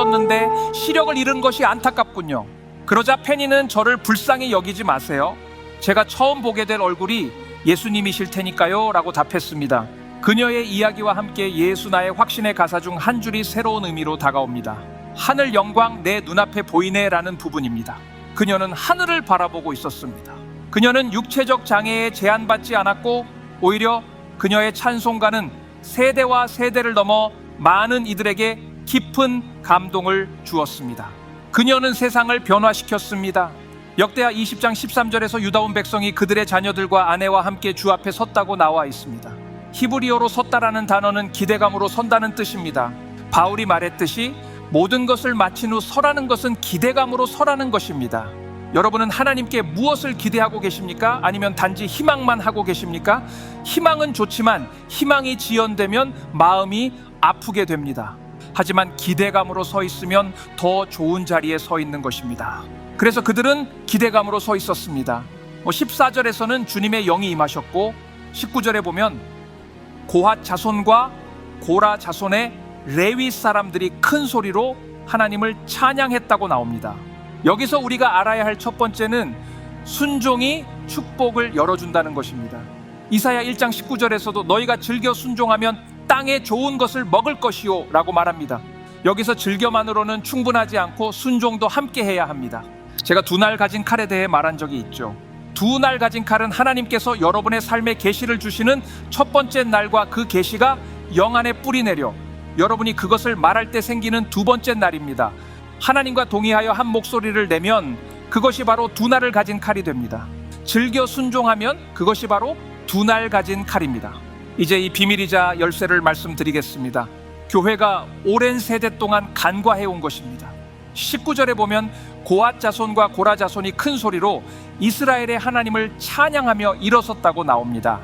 좋아졌는데 시력을 잃은 것이 안타깝군요. 그러자 페니는 저를 불쌍히 여기지 마세요. 제가 처음 보게 될 얼굴이 예수님이실 테니까요 라고 답했습니다. 그녀의 이야기와 함께 예수 나의 확신의 가사 중 한 줄이 새로운 의미로 다가옵니다. 하늘 영광 내 눈앞에 보이네 라는 부분입니다. 그녀는 하늘을 바라보고 있었습니다. 그녀는 육체적 장애에 제한받지 않았고 오히려 그녀의 찬송가는 세대와 세대를 넘어 많은 이들에게 깊은 감동을 주었습니다. 그녀는 세상을 변화시켰습니다. 역대하 20장 13절에서 유다 온 백성이 그들의 자녀들과 아내와 함께 주 앞에 섰다고 나와 있습니다. 히브리어로 섰다라는 단어는 기대감으로 선다는 뜻입니다. 바울이 말했듯이 모든 것을 마친 후 서라는 것은 기대감으로 서라는 것입니다. 여러분은 하나님께 무엇을 기대하고 계십니까? 아니면 단지 희망만 하고 계십니까? 희망은 좋지만 희망이 지연되면 마음이 아프게 됩니다. 하지만 기대감으로 서 있으면 더 좋은 자리에 서 있는 것입니다. 그래서 그들은 기대감으로 서 있었습니다. 14절에서는 주님의 영이 임하셨고 19절에 보면 고핫 자손과 고라 자손의 레위 사람들이 큰 소리로 하나님을 찬양했다고 나옵니다. 여기서 우리가 알아야 할 첫 번째는 순종이 축복을 열어준다는 것입니다. 이사야 1장 19절에서도 너희가 즐겨 순종하면 땅에 좋은 것을 먹을 것이요 라고 말합니다. 여기서 즐겨만으로는 충분하지 않고 순종도 함께 해야 합니다. 제가 2날 가진 칼에 대해 말한 적이 있죠. 2날 가진 칼은 하나님께서 여러분의 삶에 계시를 주시는 첫 번째 날과 그 계시가 영 안에 뿌리 내려 여러분이 그것을 말할 때 생기는 두 번째 날입니다. 하나님과 동의하여 한 목소리를 내면 그것이 바로 2날을 가진 칼이 됩니다. 즐겨 순종하면 그것이 바로 2날 가진 칼입니다. 이제 이 비밀이자 열쇠를 말씀드리겠습니다. 교회가 오랜 세대 동안 간과해온 것입니다. 19절에 보면 고핫 자손과 고라 자손이 큰 소리로 이스라엘의 하나님을 찬양하며 일어섰다고 나옵니다.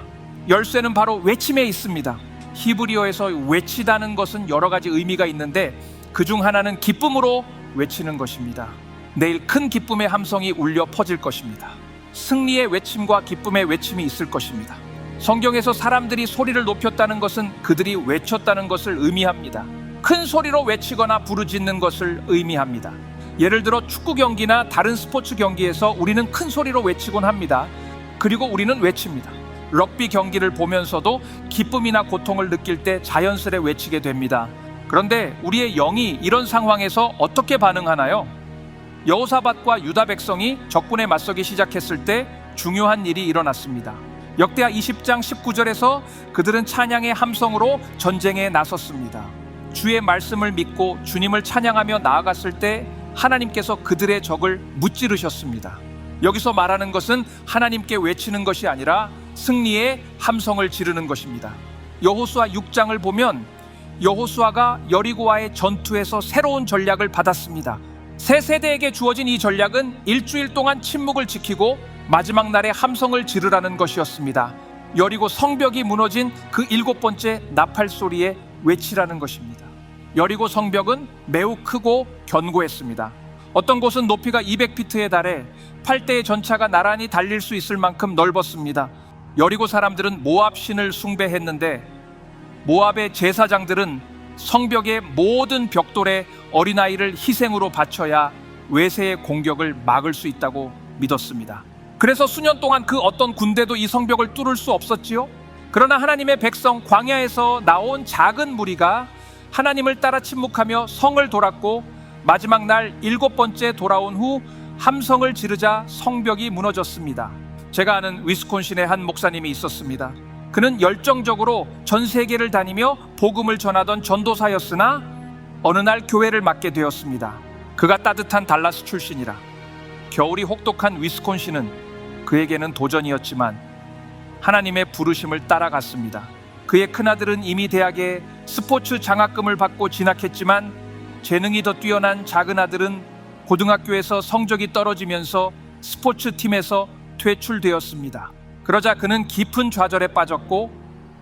열쇠는 바로 외침에 있습니다. 히브리어에서 외치다는 것은 여러 가지 의미가 있는데 그중 하나는 기쁨으로 외치는 것입니다. 내일 큰 기쁨의 함성이 울려 퍼질 것입니다. 승리의 외침과 기쁨의 외침이 있을 것입니다. 성경에서 사람들이 소리를 높였다는 것은 그들이 외쳤다는 것을 의미합니다. 큰 소리로 외치거나 부르짖는 것을 의미합니다. 예를 들어 축구 경기나 다른 스포츠 경기에서 우리는 큰 소리로 외치곤 합니다. 그리고 우리는 외칩니다. 럭비 경기를 보면서도 기쁨이나 고통을 느낄 때 자연스레 외치게 됩니다. 그런데 우리의 영이 이런 상황에서 어떻게 반응하나요? 여호사밧과 유다 백성이 적군에 맞서기 시작했을 때 중요한 일이 일어났습니다. 역대하 20장 19절에서 그들은 찬양의 함성으로 전쟁에 나섰습니다. 주의 말씀을 믿고 주님을 찬양하며 나아갔을 때 하나님께서 그들의 적을 무찌르셨습니다. 여기서 말하는 것은 하나님께 외치는 것이 아니라 승리의 함성을 지르는 것입니다. 여호수아 6장을 보면 여호수아가 여리고와의 전투에서 새로운 전략을 받았습니다. 새 세대에게 주어진 이 전략은 일주일 동안 침묵을 지키고 마지막 날에 함성을 지르라는 것이었습니다. 여리고 성벽이 무너진 그 7번째 나팔 소리에 외치라는 것입니다. 여리고 성벽은 매우 크고 견고했습니다. 어떤 곳은 높이가 200피트에 달해 8대의 전차가 나란히 달릴 수 있을 만큼 넓었습니다. 여리고 사람들은 모압 신을 숭배했는데 모압의 제사장들은 성벽의 모든 벽돌에 어린아이를 희생으로 바쳐야 외세의 공격을 막을 수 있다고 믿었습니다. 그래서 수년 동안 그 어떤 군대도 이 성벽을 뚫을 수 없었지요. 그러나 하나님의 백성 광야에서 나온 작은 무리가 하나님을 따라 침묵하며 성을 돌았고 마지막 날 7번째 돌아온 후 함성을 지르자 성벽이 무너졌습니다. 제가 아는 위스콘신의 한 목사님이 있었습니다. 그는 열정적으로 전 세계를 다니며 복음을 전하던 전도사였으나 어느 날 교회를 맡게 되었습니다. 그가 따뜻한 달라스 출신이라 겨울이 혹독한 위스콘신은 그에게는 도전이었지만 하나님의 부르심을 따라갔습니다. 그의 큰아들은 이미 대학에 스포츠 장학금을 받고 진학했지만 재능이 더 뛰어난 작은 아들은 고등학교에서 성적이 떨어지면서 스포츠팀에서 퇴출되었습니다. 그러자 그는 깊은 좌절에 빠졌고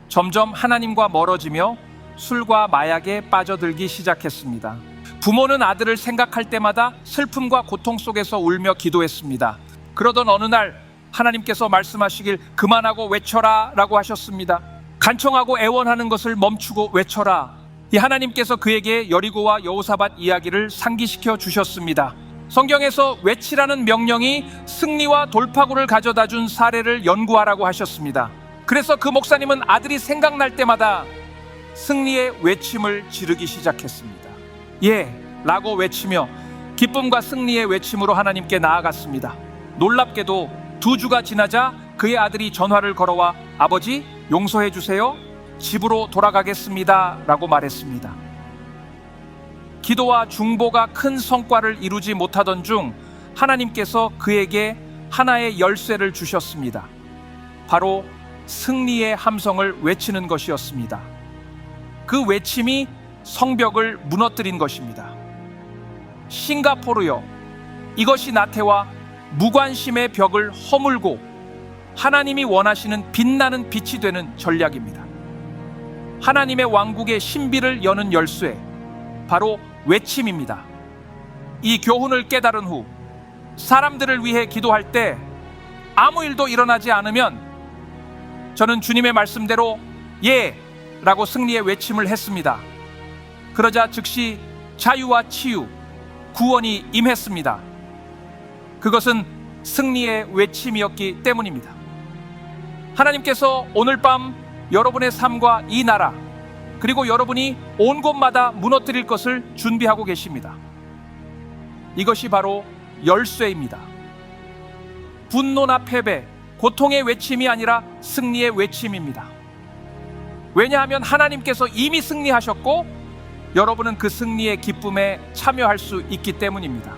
점점 하나님과 멀어지며 술과 마약에 빠져들기 시작했습니다. 부모는 아들을 생각할 때마다 슬픔과 고통 속에서 울며 기도했습니다. 그러던 어느 날 하나님께서 말씀하시길 그만하고 외쳐라 라고 하셨습니다. 간청하고 애원하는 것을 멈추고 외쳐라. 이 하나님께서 그에게 여리고와 여호사밧 이야기를 상기시켜 주셨습니다. 성경에서 외치라는 명령이 승리와 돌파구를 가져다 준 사례를 연구하라고 하셨습니다. 그래서 그 목사님은 아들이 생각날 때마다 승리의 외침을 지르기 시작했습니다. 예! 라고 외치며 기쁨과 승리의 외침으로 하나님께 나아갔습니다. 놀랍게도 2주가 지나자 그의 아들이 전화를 걸어와 아버지 용서해 주세요. 집으로 돌아가겠습니다. 라고 말했습니다. 기도와 중보가 큰 성과를 이루지 못하던 중 하나님께서 그에게 하나의 열쇠를 주셨습니다. 바로 승리의 함성을 외치는 것이었습니다. 그 외침이 성벽을 무너뜨린 것입니다. 싱가포르여, 이것이 나태와 무관심의 벽을 허물고 하나님이 원하시는 빛나는 빛이 되는 전략입니다. 하나님의 왕국의 신비를 여는 열쇠, 바로 외침입니다. 이 교훈을 깨달은 후 사람들을 위해 기도할 때 아무 일도 일어나지 않으면 저는 주님의 말씀대로 예! 라고 승리의 외침을 했습니다. 그러자 즉시 자유와 치유, 구원이 임했습니다. 그것은 승리의 외침이었기 때문입니다. 하나님께서 오늘 밤 여러분의 삶과 이 나라, 그리고 여러분이 온 곳마다 무너뜨릴 것을 준비하고 계십니다. 이것이 바로 열쇠입니다. 분노나 패배, 고통의 외침이 아니라 승리의 외침입니다. 왜냐하면 하나님께서 이미 승리하셨고 여러분은 그 승리의 기쁨에 참여할 수 있기 때문입니다.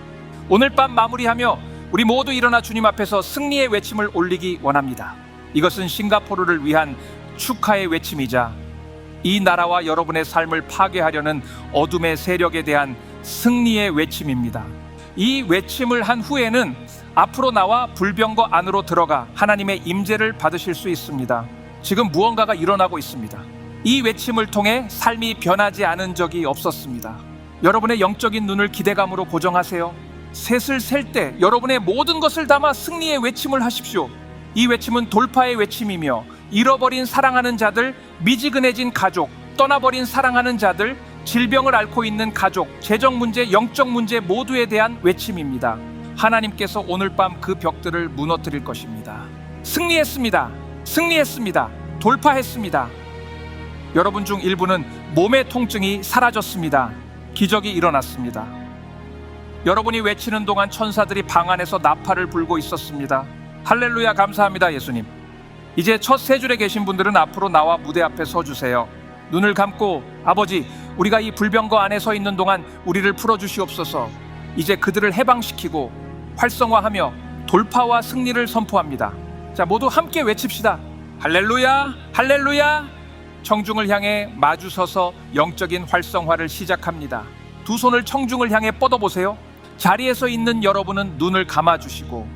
오늘 밤 마무리하며 우리 모두 일어나 주님 앞에서 승리의 외침을 올리기 원합니다. 이것은 싱가포르를 위한 축하의 외침이자 이 나라와 여러분의 삶을 파괴하려는 어둠의 세력에 대한 승리의 외침입니다. 이 외침을 한 후에는 앞으로 나와 불병거 안으로 들어가 하나님의 임재를 받으실 수 있습니다. 지금 무언가가 일어나고 있습니다. 이 외침을 통해 삶이 변하지 않은 적이 없었습니다. 여러분의 영적인 눈을 기대감으로 고정하세요. 셋을 셀 때 여러분의 모든 것을 담아 승리의 외침을 하십시오. 이 외침은 돌파의 외침이며 잃어버린 사랑하는 자들, 미지근해진 가족, 떠나버린 사랑하는 자들, 질병을 앓고 있는 가족, 재정 문제, 영적 문제 모두에 대한 외침입니다. 하나님께서 오늘 밤 그 벽들을 무너뜨릴 것입니다. 승리했습니다. 승리했습니다. 돌파했습니다. 여러분 중 일부는 몸의 통증이 사라졌습니다. 기적이 일어났습니다. 여러분이 외치는 동안 천사들이 방 안에서 나팔을 불고 있었습니다. 할렐루야, 감사합니다. 예수님. 이제 첫 세 줄에 계신 분들은 앞으로 나와 무대 앞에 서주세요. 눈을 감고 아버지, 우리가 이 불병거 안에 서 있는 동안 우리를 풀어주시옵소서. 이제 그들을 해방시키고 활성화하며 돌파와 승리를 선포합니다. 자, 모두 함께 외칩시다. 할렐루야, 할렐루야. 청중을 향해 마주서서 영적인 활성화를 시작합니다. 두 손을 청중을 향해 뻗어보세요. 자리에서 있는 여러분은 눈을 감아주시고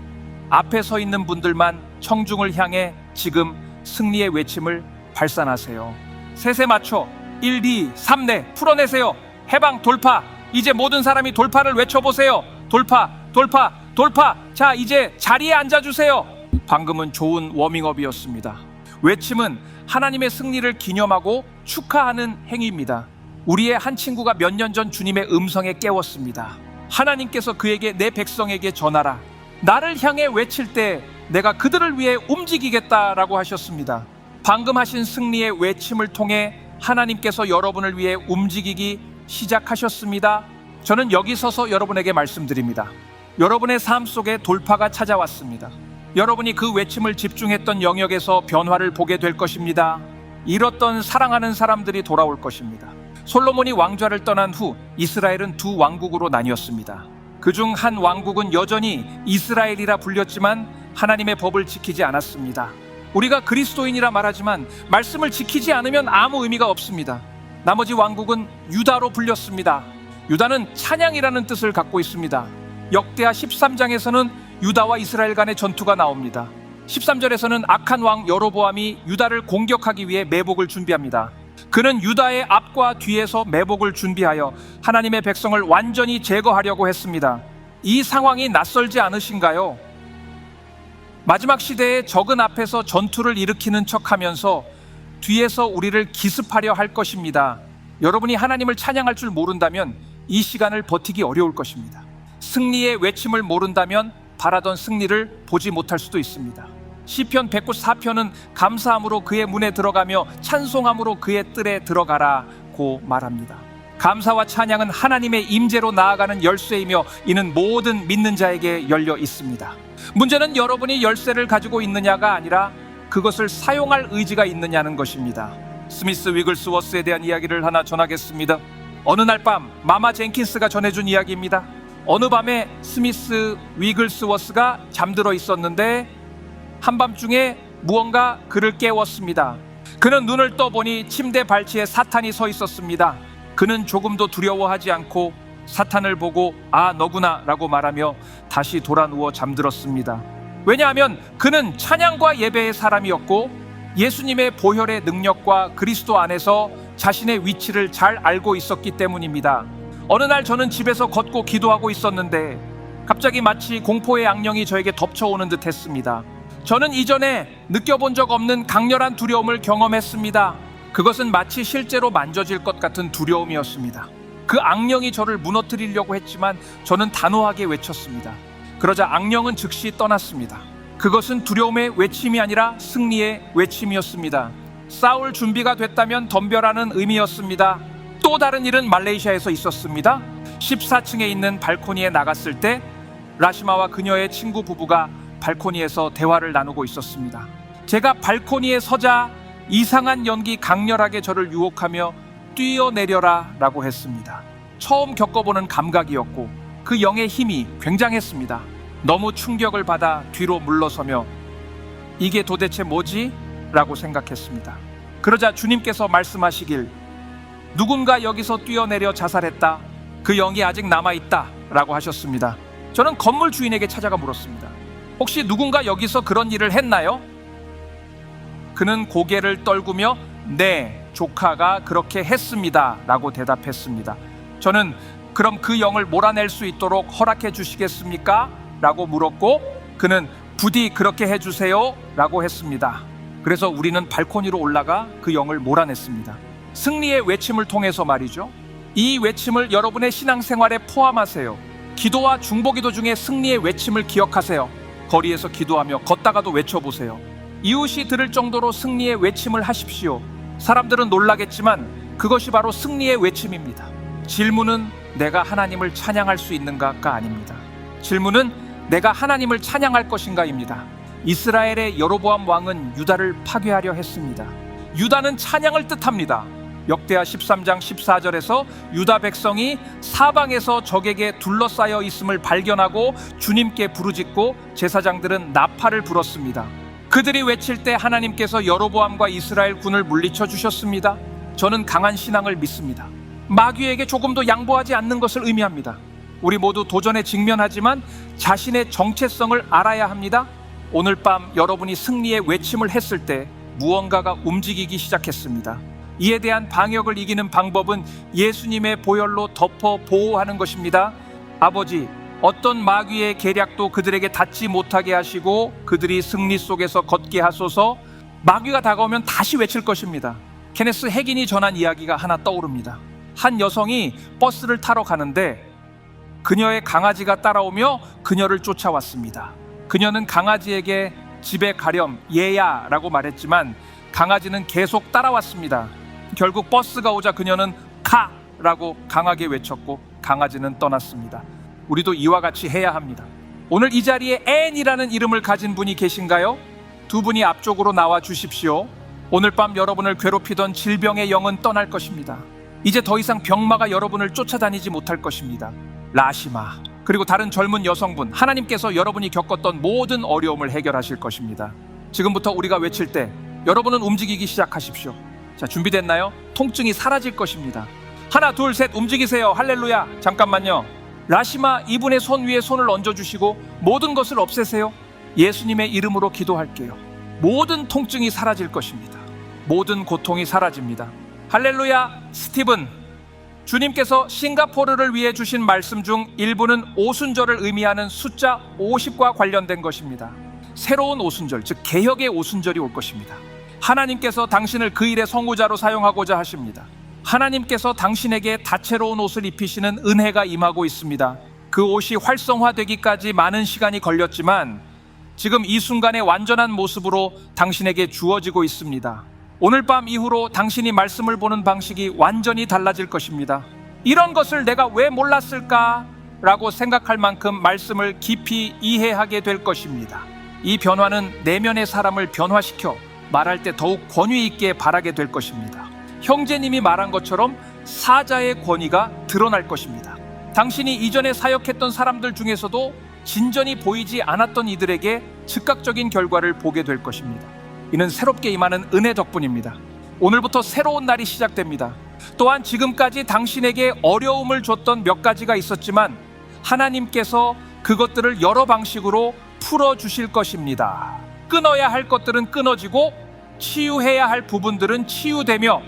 앞에 서 있는 분들만 청중을 향해 지금 승리의 외침을 발산하세요. 셋에 맞춰 1, 2, 3, 4 풀어내세요. 해방, 돌파. 이제 모든 사람이 돌파를 외쳐보세요. 돌파, 돌파, 돌파. 자, 이제 자리에 앉아주세요. 방금은 좋은 워밍업이었습니다. 외침은 하나님의 승리를 기념하고 축하하는 행위입니다. 우리의 한 친구가 몇 년 전 주님의 음성에 깨웠습니다. 하나님께서 그에게 내 백성에게 전하라. 나를 향해 외칠 때 내가 그들을 위해 움직이겠다라고 하셨습니다. 방금 하신 승리의 외침을 통해 하나님께서 여러분을 위해 움직이기 시작하셨습니다. 저는 여기 서서 여러분에게 말씀드립니다. 여러분의 삶 속에 돌파가 찾아왔습니다. 여러분이 그 외침을 집중했던 영역에서 변화를 보게 될 것입니다. 잃었던 사랑하는 사람들이 돌아올 것입니다. 솔로몬이 왕좌를 떠난 후 이스라엘은 두 왕국으로 나뉘었습니다. 그중 한 왕국은 여전히 이스라엘이라 불렸지만 하나님의 법을 지키지 않았습니다. 우리가 그리스도인이라 말하지만 말씀을 지키지 않으면 아무 의미가 없습니다. 나머지 왕국은 유다로 불렸습니다. 유다는 찬양이라는 뜻을 갖고 있습니다. 역대하 13장에서는 유다와 이스라엘 간의 전투가 나옵니다. 13절에서는 악한 왕 여로보암이 유다를 공격하기 위해 매복을 준비합니다. 그는 유다의 앞과 뒤에서 매복을 준비하여 하나님의 백성을 완전히 제거하려고 했습니다. 이 상황이 낯설지 않으신가요? 마지막 시대에 적은 앞에서 전투를 일으키는 척하면서 뒤에서 우리를 기습하려 할 것입니다. 여러분이 하나님을 찬양할 줄 모른다면 이 시간을 버티기 어려울 것입니다. 승리의 외침을 모른다면 바라던 승리를 보지 못할 수도 있습니다. 시편 194편은 감사함으로 그의 문에 들어가며 찬송함으로 그의 뜰에 들어가라고 말합니다. 감사와 찬양은 하나님의 임재로 나아가는 열쇠이며 이는 모든 믿는 자에게 열려 있습니다. 문제는 여러분이 열쇠를 가지고 있느냐가 아니라 그것을 사용할 의지가 있느냐는 것입니다. 스미스 위글스워스에 대한 이야기를 하나 전하겠습니다. 어느 날 밤 마마 젠킨스가 전해준 이야기입니다. 어느 밤에 스미스 위글스워스가 잠들어 있었는데 한밤중에 무언가 그를 깨웠습니다. 그는 눈을 떠보니 침대 발치에 사탄이 서 있었습니다. 그는 조금도 두려워하지 않고 사탄을 보고 아 너구나 라고 말하며 다시 돌아 누워 잠들었습니다. 왜냐하면 그는 찬양과 예배의 사람이었고 예수님의 보혈의 능력과 그리스도 안에서 자신의 위치를 잘 알고 있었기 때문입니다. 어느 날 저는 집에서 걷고 기도하고 있었는데 갑자기 마치 공포의 악령이 저에게 덮쳐오는 듯 했습니다. 저는 이전에 느껴본 적 없는 강렬한 두려움을 경험했습니다. 그것은 마치 실제로 만져질 것 같은 두려움이었습니다. 그 악령이 저를 무너뜨리려고 했지만 저는 단호하게 외쳤습니다. 그러자 악령은 즉시 떠났습니다. 그것은 두려움의 외침이 아니라 승리의 외침이었습니다. 싸울 준비가 됐다면 덤벼라는 의미였습니다. 또 다른 일은 말레이시아에서 있었습니다. 14층에 있는 발코니에 나갔을 때 라시마와 그녀의 친구 부부가 발코니에서 대화를 나누고 있었습니다. 제가 발코니에 서자 이상한 연기 강렬하게 저를 유혹하며 뛰어내려라 라고 했습니다. 처음 겪어보는 감각이었고 그 영의 힘이 굉장했습니다. 너무 충격을 받아 뒤로 물러서며 이게 도대체 뭐지? 라고 생각했습니다. 그러자 주님께서 말씀하시길 누군가 여기서 뛰어내려 자살했다. 그 영이 아직 남아있다 라고 하셨습니다. 저는 건물 주인에게 찾아가 물었습니다. 혹시 누군가 여기서 그런 일을 했나요? 그는 고개를 떨구며 네, 조카가 그렇게 했습니다 라고 대답했습니다. 저는 그럼 그 영을 몰아낼 수 있도록 허락해 주시겠습니까? 라고 물었고 그는 부디 그렇게 해주세요 라고 했습니다. 그래서 우리는 발코니로 올라가 그 영을 몰아냈습니다. 승리의 외침을 통해서 말이죠. 이 외침을 여러분의 신앙생활에 포함하세요. 기도와 중보기도 중에 승리의 외침을 기억하세요. 거리에서 기도하며 걷다가도 외쳐보세요. 이웃이 들을 정도로 승리의 외침을 하십시오. 사람들은 놀라겠지만 그것이 바로 승리의 외침입니다. 질문은 내가 하나님을 찬양할 수 있는가가 아닙니다. 질문은 내가 하나님을 찬양할 것인가입니다. 이스라엘의 여로보암 왕은 유다를 파괴하려 했습니다. 유다는 찬양을 뜻합니다. 역대하 13장 14절에서 유다 백성이 사방에서 적에게 둘러싸여 있음을 발견하고 주님께 부르짖고 제사장들은 나팔을 불었습니다. 그들이 외칠 때 하나님께서 여로보암과 이스라엘 군을 물리쳐 주셨습니다. 저는 강한 신앙을 믿습니다. 마귀에게 조금도 양보하지 않는 것을 의미합니다. 우리 모두 도전에 직면하지만 자신의 정체성을 알아야 합니다. 오늘 밤 여러분이 승리의 외침을 했을 때 무언가가 움직이기 시작했습니다. 이에 대한 방역을 이기는 방법은 예수님의 보혈로 덮어 보호하는 것입니다. 아버지, 어떤 마귀의 계략도 그들에게 닿지 못하게 하시고 그들이 승리 속에서 걷게 하소서. 마귀가 다가오면 다시 외칠 것입니다. 케네스 해긴이 전한 이야기가 하나 떠오릅니다. 한 여성이 버스를 타러 가는데 그녀의 강아지가 따라오며 그녀를 쫓아왔습니다. 그녀는 강아지에게 집에 가렴 얘야 라고 말했지만 강아지는 계속 따라왔습니다. 결국 버스가 오자 그녀는 가! 라고 강하게 외쳤고 강아지는 떠났습니다. 우리도 이와 같이 해야 합니다. 오늘 이 자리에 앤이라는 이름을 가진 분이 계신가요? 두 분이 앞쪽으로 나와 주십시오. 오늘 밤 여러분을 괴롭히던 질병의 영은 떠날 것입니다. 이제 더 이상 병마가 여러분을 쫓아다니지 못할 것입니다. 라시마 그리고 다른 젊은 여성분, 하나님께서 여러분이 겪었던 모든 어려움을 해결하실 것입니다. 지금부터 우리가 외칠 때 여러분은 움직이기 시작하십시오. 자, 준비됐나요? 통증이 사라질 것입니다. 하나 둘 셋 움직이세요. 할렐루야. 잠깐만요. 라시마 이분의 손 위에 손을 얹어주시고 모든 것을 없애세요. 예수님의 이름으로 기도할게요. 모든 통증이 사라질 것입니다. 모든 고통이 사라집니다. 할렐루야. 스티븐, 주님께서 싱가포르를 위해 주신 말씀 중 일부는 오순절을 의미하는 숫자 50과 관련된 것입니다. 새로운 오순절, 즉 개혁의 오순절이 올 것입니다. 하나님께서 당신을 그 일의 성우자로 사용하고자 하십니다. 하나님께서 당신에게 다채로운 옷을 입히시는 은혜가 임하고 있습니다. 그 옷이 활성화되기까지 많은 시간이 걸렸지만 지금 이 순간의 완전한 모습으로 당신에게 주어지고 있습니다. 오늘 밤 이후로 당신이 말씀을 보는 방식이 완전히 달라질 것입니다. 이런 것을 내가 왜 몰랐을까? 라고 생각할 만큼 말씀을 깊이 이해하게 될 것입니다. 이 변화는 내면의 사람을 변화시켜 말할 때 더욱 권위 있게 바라게 될 것입니다. 형제님이 말한 것처럼 사자의 권위가 드러날 것입니다. 당신이 이전에 사역했던 사람들 중에서도 진전이 보이지 않았던 이들에게 즉각적인 결과를 보게 될 것입니다. 이는 새롭게 임하는 은혜 덕분입니다. 오늘부터 새로운 날이 시작됩니다. 또한 지금까지 당신에게 어려움을 줬던 몇 가지가 있었지만 하나님께서 그것들을 여러 방식으로 풀어주실 것입니다. 끊어야 할 것들은 끊어지고 치유해야 할 부분들은 치유되며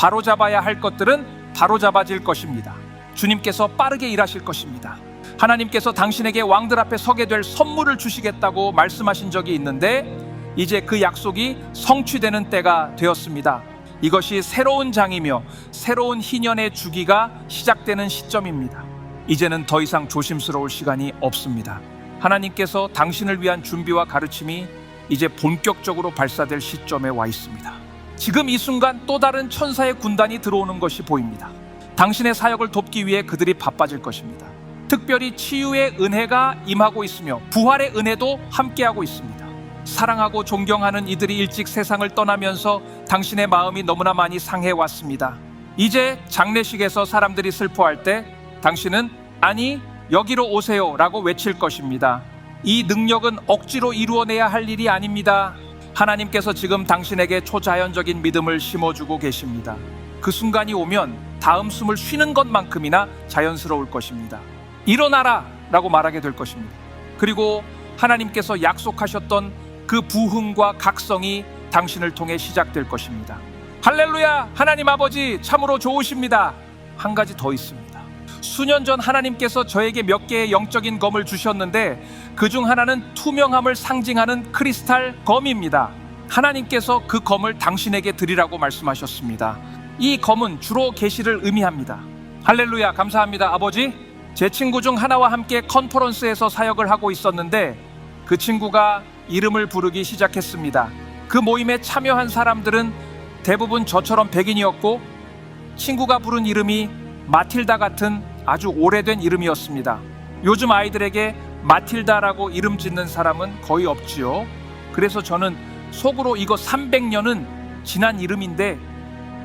바로잡아야 할 것들은 바로잡아질 것입니다. 주님께서 빠르게 일하실 것입니다. 하나님께서 당신에게 왕들 앞에 서게 될 선물을 주시겠다고 말씀하신 적이 있는데 이제 그 약속이 성취되는 때가 되었습니다. 이것이 새로운 장이며 새로운 희년의 주기가 시작되는 시점입니다. 이제는 더 이상 조심스러울 시간이 없습니다. 하나님께서 당신을 위한 준비와 가르침이 이제 본격적으로 발사될 시점에 와 있습니다. 지금 이 순간 또 다른 천사의 군단이 들어오는 것이 보입니다. 당신의 사역을 돕기 위해 그들이 바빠질 것입니다. 특별히 치유의 은혜가 임하고 있으며 부활의 은혜도 함께하고 있습니다. 사랑하고 존경하는 이들이 일찍 세상을 떠나면서 당신의 마음이 너무나 많이 상해왔습니다. 이제 장례식에서 사람들이 슬퍼할 때 당신은 아니 여기로 오세요 라고 외칠 것입니다. 이 능력은 억지로 이루어내야 할 일이 아닙니다. 하나님께서 지금 당신에게 초자연적인 믿음을 심어주고 계십니다. 그 순간이 오면 다음 숨을 쉬는 것만큼이나 자연스러울 것입니다. 일어나라 라고 말하게 될 것입니다. 그리고 하나님께서 약속하셨던 그 부흥과 각성이 당신을 통해 시작될 것입니다. 할렐루야! 하나님 아버지 참으로 좋으십니다. 한 가지 더 있습니다. 수년 전 하나님께서 저에게 몇 개의 영적인 검을 주셨는데 그중 하나는 투명함을 상징하는 크리스탈 검입니다. 하나님께서 그 검을 당신에게 드리라고 말씀하셨습니다. 이 검은 주로 계시를 의미합니다. 할렐루야! 감사합니다. 아버지, 제 친구 중 하나와 함께 컨퍼런스에서 사역을 하고 있었는데 그 친구가 이름을 부르기 시작했습니다. 그 모임에 참여한 사람들은 대부분 저처럼 백인이었고 친구가 부른 이름이 마틸다 같은 아주 오래된 이름이었습니다. 요즘 아이들에게 마틸다라고 이름 짓는 사람은 거의 없지요. 그래서 저는 속으로 이거 300년은 지난 이름인데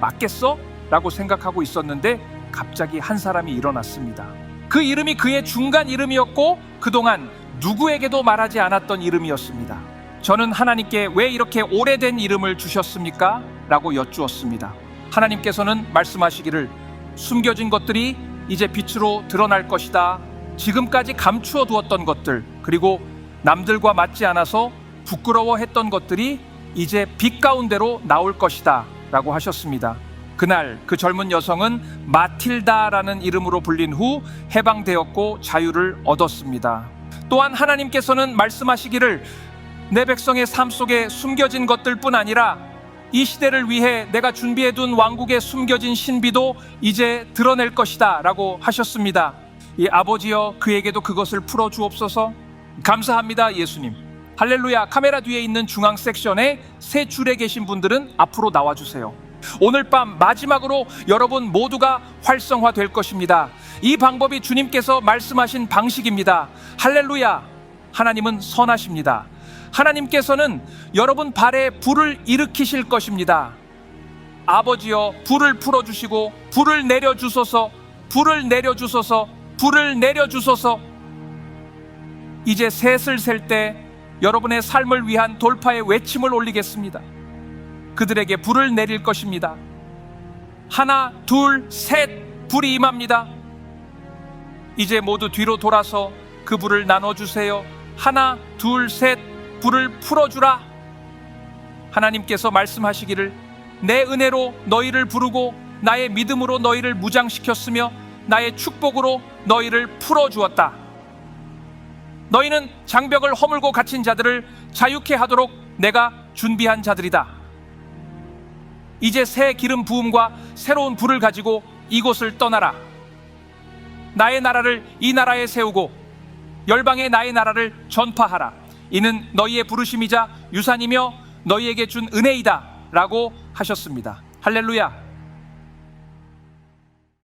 맞겠어? 라고 생각하고 있었는데 갑자기 한 사람이 일어났습니다. 그 이름이 그의 중간 이름이었고 그동안 누구에게도 말하지 않았던 이름이었습니다. 저는 하나님께 왜 이렇게 오래된 이름을 주셨습니까? 라고 여쭈었습니다. 하나님께서는 말씀하시기를 숨겨진 것들이 이제 빛으로 드러날 것이다. 지금까지 감추어 두었던 것들 그리고 남들과 맞지 않아서 부끄러워했던 것들이 이제 빛 가운데로 나올 것이다 라고 하셨습니다. 그날 그 젊은 여성은 마틸다라는 이름으로 불린 후 해방되었고 자유를 얻었습니다. 또한 하나님께서는 말씀하시기를 내 백성의 삶 속에 숨겨진 것들뿐 아니라 이 시대를 위해 내가 준비해둔 왕국에 숨겨진 신비도 이제 드러낼 것이다 라고 하셨습니다. 이 아버지여 그에게도 그것을 풀어주옵소서. 감사합니다 예수님. 할렐루야. 카메라 뒤에 있는 중앙 섹션에 세 줄에 계신 분들은 앞으로 나와주세요. 오늘 밤 마지막으로 여러분 모두가 활성화될 것입니다. 이 방법이 주님께서 말씀하신 방식입니다. 할렐루야. 하나님은 선하십니다. 하나님께서는 여러분 발에 불을 일으키실 것입니다. 아버지여 불을 풀어주시고 불을 내려주소서, 불을 내려주소서, 불을 내려주소서. 이제 셋을 셀 때 여러분의 삶을 위한 돌파의 외침을 올리겠습니다. 그들에게 불을 내릴 것입니다. 하나, 둘, 셋, 불이 임합니다. 이제 모두 뒤로 돌아서 그 불을 나눠주세요. 하나, 둘, 셋, 불을 풀어주라. 하나님께서 말씀하시기를 내 은혜로 너희를 부르고 나의 믿음으로 너희를 무장시켰으며 나의 축복으로 너희를 풀어주었다. 너희는 장벽을 허물고 갇힌 자들을 자유케 하도록 내가 준비한 자들이다. 이제 새 기름 부음과 새로운 불을 가지고 이곳을 떠나라. 나의 나라를 이 나라에 세우고 열방의 나의 나라를 전파하라. 이는 너희의 부르심이자 유산이며 너희에게 준 은혜이다 라고 하셨습니다. 할렐루야.